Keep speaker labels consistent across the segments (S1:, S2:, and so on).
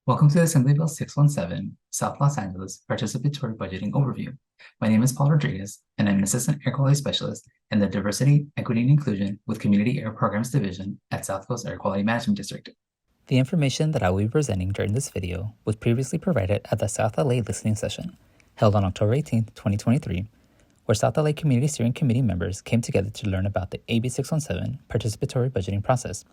S1: Welcome to the Assembly Bill 617, South Los Angeles Participatory Budgeting Overview. My name is Paul Rodriguez, and I'm an Assistant Air Quality Specialist in the Diversity, Equity, and Inclusion with Community Air Programs Division at South Coast Air Quality Management District.
S2: The information that I will be presenting during this video was previously provided at the South LA listening session held on October 18, 2023, where South LA Community Steering Committee members came together to learn about the AB 617 participatory budgeting process.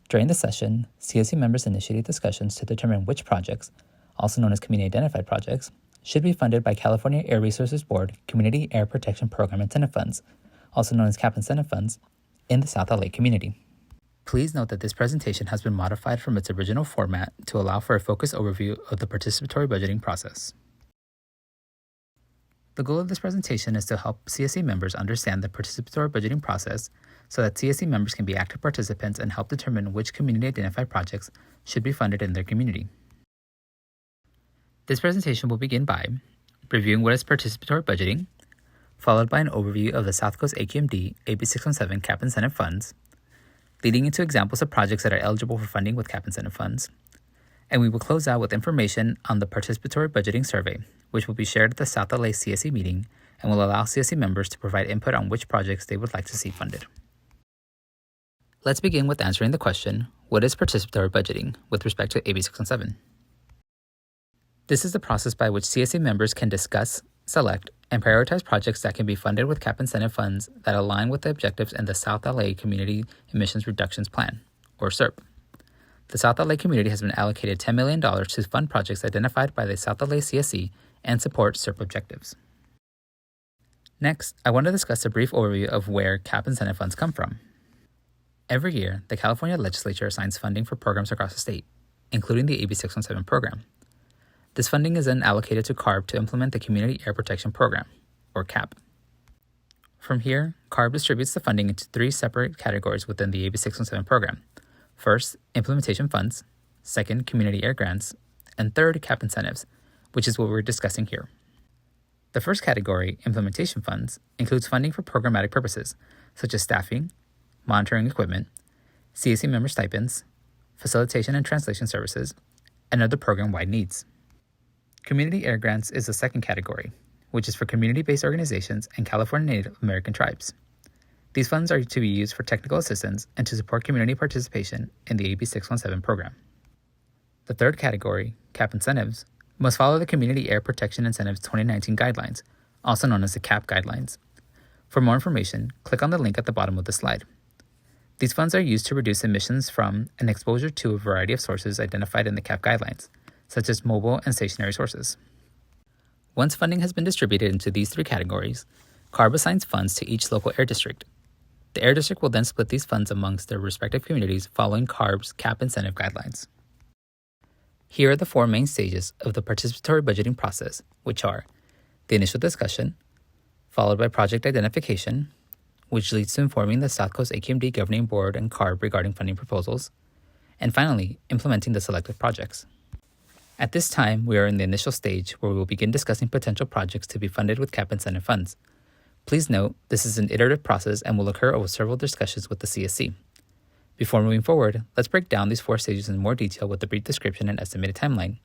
S2: During the session, CSC members initiated discussions to determine which projects, also known as community identified projects, should be funded by California Air Resources Board Community Air Protection Program Incentive Funds, also known as CAP Incentive Funds, in the South LA community. Please note that this presentation has been modified from its original format to allow for a focused overview of the participatory budgeting process. The goal of this presentation is to help CSC members understand the participatory budgeting process so that CSC members can be active participants and help determine which community-identified projects should be funded in their community. This presentation will begin by reviewing what is participatory budgeting, followed by an overview of the South Coast AQMD AB 617 CAP Incentive Funds, leading into examples of projects that are eligible for funding with CAP Incentive Funds, and we will close out with information on the Participatory Budgeting Survey, which will be shared at the South LA CSC meeting and will allow CSC members to provide input on which projects they would like to see funded. Let's begin with answering the question, what is participatory budgeting with respect to AB 617? This is the process by which CSC members can discuss, select, and prioritize projects that can be funded with CAP Incentive Funds that align with the objectives in the South LA Community Emissions Reductions Plan, or SERP. The South LA community has been allocated $10 million to fund projects identified by the South LA CSC and support SERP objectives. Next, I want to discuss a brief overview of where CAP Incentive Funds come from. Every year, the California legislature assigns funding for programs across the state, including the AB 617 program. This funding is then allocated to CARB to implement the Community Air Protection Program, or CAP. From here, CARB distributes the funding into three separate categories within the AB 617 program. First, implementation funds, second, community air grants, and third, CAP incentives, which is what we're discussing here. The first category, implementation funds, includes funding for programmatic purposes, such as staffing, monitoring equipment, CSC member stipends, facilitation and translation services, and other program-wide needs. Community air grants is the second category, which is for community-based organizations and California Native American tribes. These funds are to be used for technical assistance and to support community participation in the AB 617 program. The third category, CAP incentives, must follow the Community Air Protection Incentives 2019 guidelines, also known as the CAP guidelines. For more information, click on the link at the bottom of the slide. These funds are used to reduce emissions from and exposure to a variety of sources identified in the CAP guidelines, such as mobile and stationary sources. Once funding has been distributed into these three categories, CARB assigns funds to each local air district. The air district will then split these funds amongst their respective communities following CARB's CAP incentive guidelines. Here are the four main stages of the participatory budgeting process, which are the initial discussion, followed by project identification, which leads to informing the South Coast AQMD Governing Board and CARB regarding funding proposals, and finally, implementing the selected projects. At this time, we are in the initial stage where we will begin discussing potential projects to be funded with CAP incentive funds. Please note, this is an iterative process and will occur over several discussions with the CSC. Before moving forward, let's break down these four stages in more detail with a brief description and estimated timeline.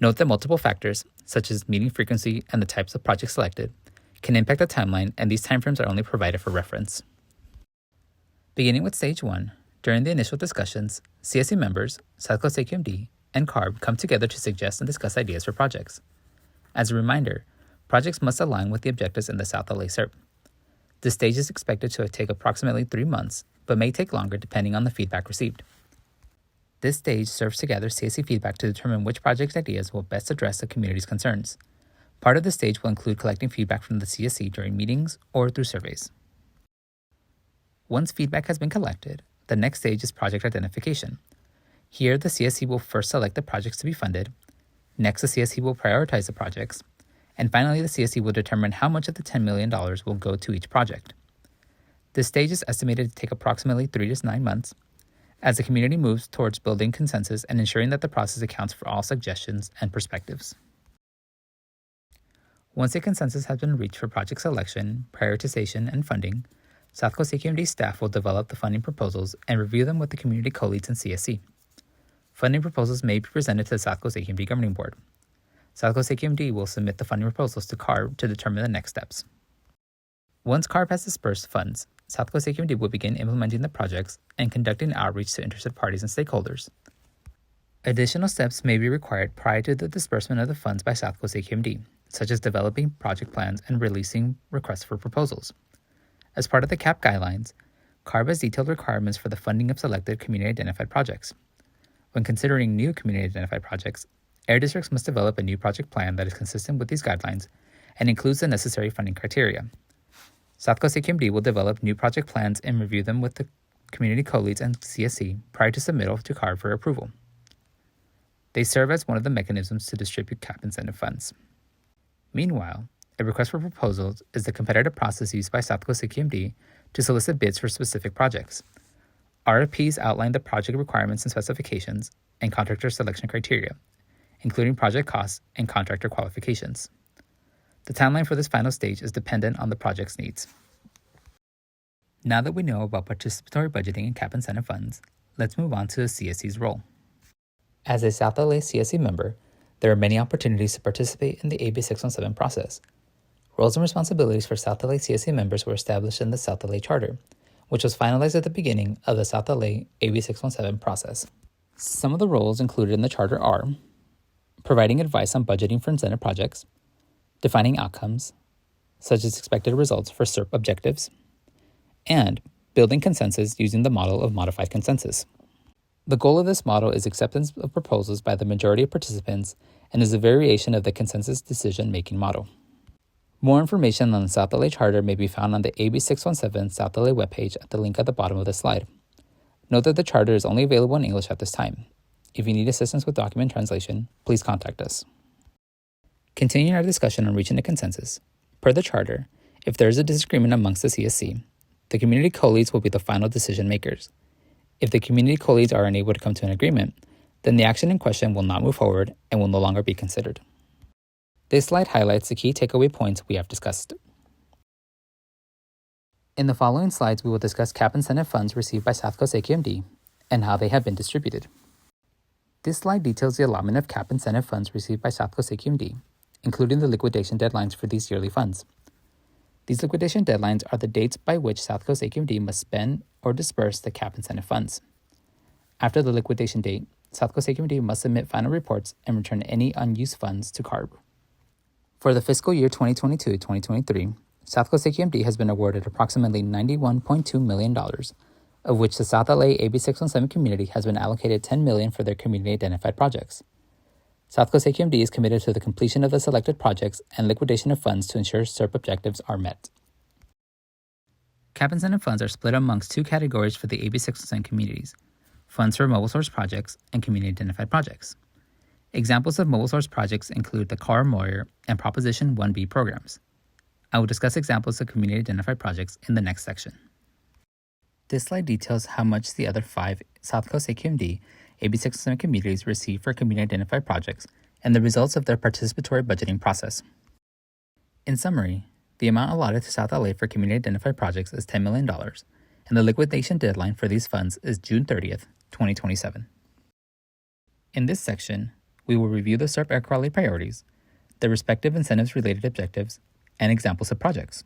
S2: Note that multiple factors, such as meeting frequency and the types of projects selected, can impact the timeline, and these timeframes are only provided for reference. Beginning with Stage 1, during the initial discussions, CSC members, South Coast AQMD, and CARB come together to suggest and discuss ideas for projects. As a reminder, projects must align with the objectives in the South LA SERP. This stage is expected to take approximately 3 months, but may take longer depending on the feedback received. This stage serves to gather CSC feedback to determine which project ideas will best address the community's concerns. Part of the stage will include collecting feedback from the CSC during meetings or through surveys. Once feedback has been collected, the next stage is project identification. Here, the CSC will first select the projects to be funded, next the CSC will prioritize the projects, and finally the CSC will determine how much of the $10 million will go to each project. This stage is estimated to take approximately 3 to 9 months, as the community moves towards building consensus and ensuring that the process accounts for all suggestions and perspectives. Once a consensus has been reached for project selection, prioritization, and funding, South Coast AQMD staff will develop the funding proposals and review them with the community co-leads and CSC. Funding proposals may be presented to the South Coast AQMD Governing Board. South Coast AQMD will submit the funding proposals to CARB to determine the next steps. Once CARB has dispersed funds, South Coast AQMD will begin implementing the projects and conducting outreach to interested parties and stakeholders. Additional steps may be required prior to the disbursement of the funds by South Coast AQMD, such as developing project plans and releasing requests for proposals. As part of the CAP guidelines, CARB has detailed requirements for the funding of selected community-identified projects. When considering new community-identified projects, air districts must develop a new project plan that is consistent with these guidelines and includes the necessary funding criteria. South Coast AQMD will develop new project plans and review them with the community co-leads and CSC prior to submittal to CARB for approval. They serve as one of the mechanisms to distribute CAP incentive funds. Meanwhile, a request for proposals is the competitive process used by South Coast AQMD to solicit bids for specific projects. RFPs outline the project requirements and specifications and contractor selection criteria, including project costs and contractor qualifications. The timeline for this final stage is dependent on the project's needs. Now that we know about participatory budgeting and CAP incentive funds, let's move on to the CSC's role. As a South LA CSC member, there are many opportunities to participate in the AB 617 process. Roles and responsibilities for South LA CSC members were established in the South LA Charter, which was finalized at the beginning of the South LA AB 617 process. Some of the roles included in the Charter are providing advice on budgeting for incentive projects, defining outcomes, such as expected results for SERP objectives, and building consensus using the model of modified consensus. The goal of this model is acceptance of proposals by the majority of participants and is a variation of the consensus decision-making model. More information on the South LA Charter may be found on the AB 617 South LA webpage at the link at the bottom of the slide. Note that the Charter is only available in English at this time. If you need assistance with document translation, please contact us. Continuing our discussion on reaching a consensus, per the Charter, if there is a disagreement amongst the CSC, the community co-leads will be the final decision makers. If the community co-leads are unable to come to an agreement, then the action in question will not move forward and will no longer be considered. This slide highlights the key takeaway points we have discussed. In the following slides, we will discuss CAP incentive funds received by South Coast AQMD and how they have been distributed. This slide details the allotment of CAP incentive funds received by South Coast AQMD, including the liquidation deadlines for these yearly funds. These liquidation deadlines are the dates by which South Coast AQMD must spend or disperse the CAP incentive funds. After the liquidation date, South Coast AQMD must submit final reports and return any unused funds to CARB. For the fiscal year 2022-2023, South Coast AQMD has been awarded approximately $91.2 million, of which the South LA AB 617 community has been allocated $10 million for their community-identified projects. South Coast AQMD is committed to the completion of the selected projects and liquidation of funds to ensure SERP objectives are met. CAP incentive funds are split amongst two categories for the AB 617 communities: funds for mobile source projects and community-identified projects. Examples of mobile source projects include the CAR Moyer and Proposition 1B programs. I will discuss examples of community-identified projects in the next section. This slide details how much the other 5 South Coast AQMD AB 617 communities receive for community-identified projects and the results of their participatory budgeting process. In summary, the amount allotted to South LA for community-identified projects is $10 million, and the liquidation deadline for these funds is June 30th, 2027. In this section, we will review the SERP air quality priorities, the respective incentives-related objectives, and examples of projects.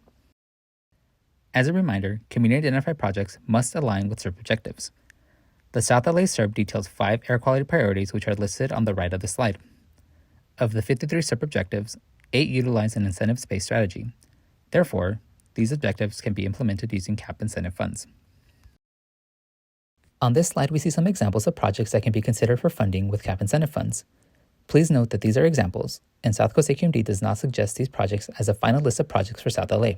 S2: As a reminder, community-identified projects must align with SERP objectives. The South LA SERP details 5 air quality priorities which are listed on the right of the slide. Of the 53 SERP objectives, 8 utilize an incentive-based strategy. Therefore, these objectives can be implemented using CAP incentive funds. On this slide, we see some examples of projects that can be considered for funding with CAP incentive funds. Please note that these are examples, and South Coast AQMD does not suggest these projects as a final list of projects for South LA.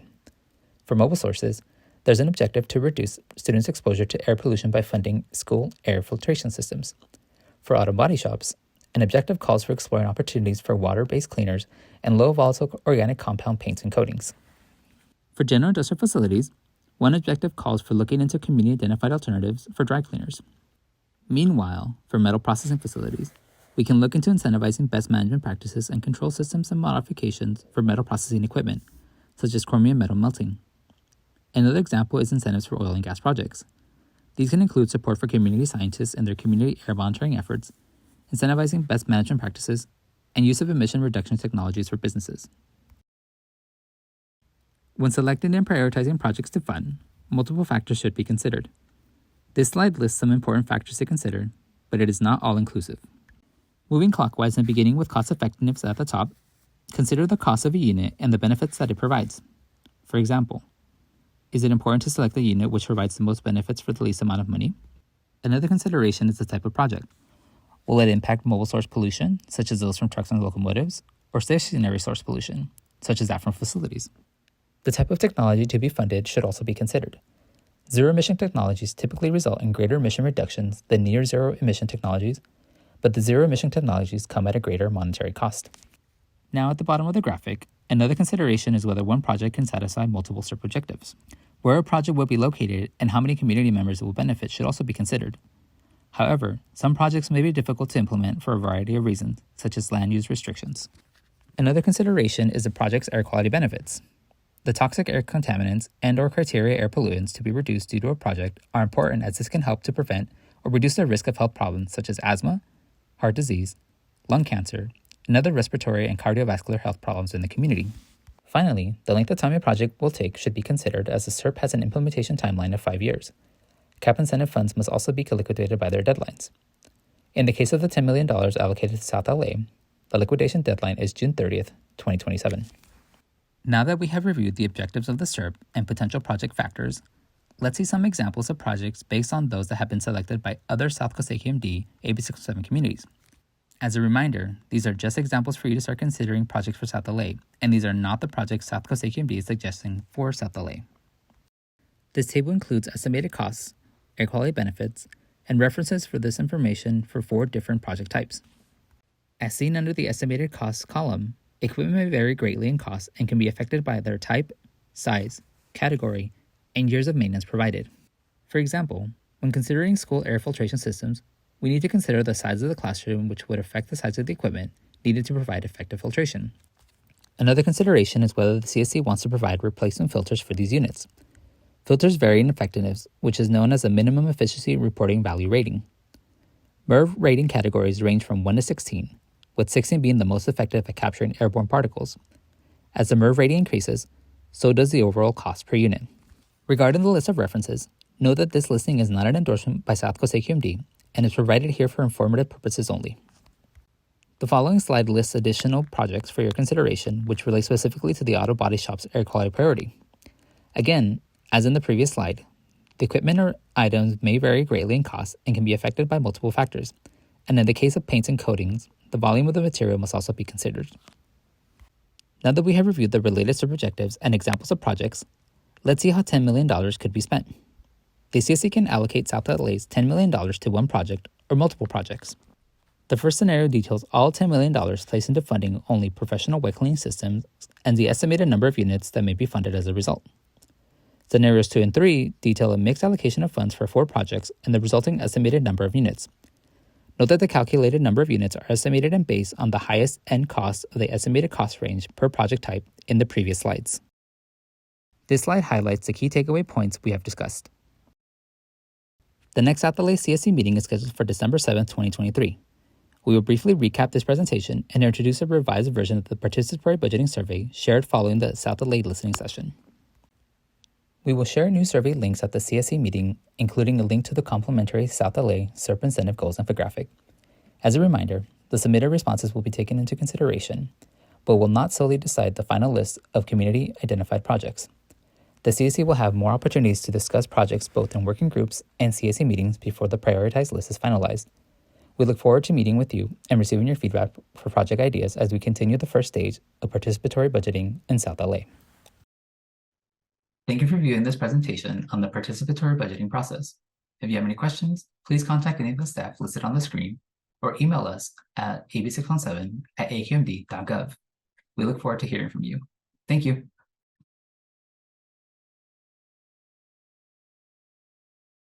S2: For mobile sources, there's an objective to reduce students' exposure to air pollution by funding school air filtration systems. For auto body shops, an objective calls for exploring opportunities for water-based cleaners and low-volatile organic compound paints and coatings. For general industrial facilities, one objective calls for looking into community-identified alternatives for dry cleaners. Meanwhile, for metal processing facilities, we can look into incentivizing best management practices and control systems and modifications for metal processing equipment, such as chromium metal melting. Another example is incentives for oil and gas projects. These can include support for community scientists and their community air monitoring efforts, incentivizing best management practices, and use of emission reduction technologies for businesses. When selecting and prioritizing projects to fund, multiple factors should be considered. This slide lists some important factors to consider, but it is not all-inclusive. Moving clockwise and beginning with cost effectiveness at the top, consider the cost of a unit and the benefits that it provides. For example, is it important to select the unit which provides the most benefits for the least amount of money? Another consideration is the type of project. Will it impact mobile source pollution, such as those from trucks and locomotives, or stationary source pollution, such as that from facilities? The type of technology to be funded should also be considered. Zero-emission technologies typically result in greater emission reductions than near-zero emission technologies, but the zero-emission technologies come at a greater monetary cost. Now at the bottom of the graphic, another consideration is whether one project can satisfy multiple SERP objectives. Where a project will be located and how many community members it will benefit should also be considered. However, some projects may be difficult to implement for a variety of reasons, such as land use restrictions. Another consideration is the project's air quality benefits. The toxic air contaminants and/or criteria air pollutants to be reduced due to a project are important, as this can help to prevent or reduce the risk of health problems such as asthma, heart disease, lung cancer, and other respiratory and cardiovascular health problems in the community. Finally, the length of time a project will take should be considered, as the SERP has an implementation timeline of 5 years. CAP incentive funds must also be liquidated by their deadlines. In the case of the $10 million allocated to South LA, the liquidation deadline is June 30th, 2027. Now that we have reviewed the objectives of the SERP and potential project factors, let's see some examples of projects based on those that have been selected by other South Coast AQMD AB 607 communities. As a reminder, these are just examples for you to start considering projects for South LA, and these are not the projects South Coast AQMD is suggesting for South LA. This table includes estimated costs, air quality benefits, and references for this information for 4 different project types. As seen under the estimated costs column, equipment may vary greatly in cost and can be affected by their type, size, category, and years of maintenance provided. For example, when considering school air filtration systems, we need to consider the size of the classroom, which would affect the size of the equipment needed to provide effective filtration. Another consideration is whether the CSC wants to provide replacement filters for these units. Filters vary in effectiveness, which is known as a minimum efficiency reporting value rating. MERV rating categories range from 1 to 16, with 16 being the most effective at capturing airborne particles. As the MERV rating increases, so does the overall cost per unit. Regarding the list of references, note that this listing is not an endorsement by South Coast AQMD and is provided here for informative purposes only. The following slide lists additional projects for your consideration, which relate specifically to the auto body shop's air quality priority. Again, as in the previous slide, the equipment or items may vary greatly in cost and can be affected by multiple factors, and in the case of paints and coatings, the volume of the material must also be considered. Now that we have reviewed the related SERP objectives and examples of projects, let's see how $10 million could be spent. The CSC can allocate South LA's $10 million to one project or multiple projects. The first scenario details all $10 million placed into funding only professional wet cleaning systems and the estimated number of units that may be funded as a result. Scenarios 2 and 3 detail a mixed allocation of funds for 4 projects and the resulting estimated number of units. Note that the calculated number of units are estimated and based on the highest end cost of the estimated cost range per project type in the previous slides. This slide highlights the key takeaway points we have discussed. The next South LA CSC meeting is scheduled for December 7, 2023. We will briefly recap this presentation and introduce a revised version of the participatory budgeting survey shared following the South LA listening session. We will share new survey links at the CSC meeting, including a link to the complimentary South LA SERP incentive goals infographic. As a reminder, the submitted responses will be taken into consideration, but will not solely decide the final list of community identified projects. The CSC will have more opportunities to discuss projects both in working groups and CSC meetings before the prioritized list is finalized. We look forward to meeting with you and receiving your feedback for project ideas as we continue the first stage of participatory budgeting in South LA.
S1: Thank you for viewing this presentation on the participatory budgeting process. If you have any questions, please contact any of the staff listed on the screen or email us at ab617@aqmd.gov. We look forward to hearing from you. Thank you.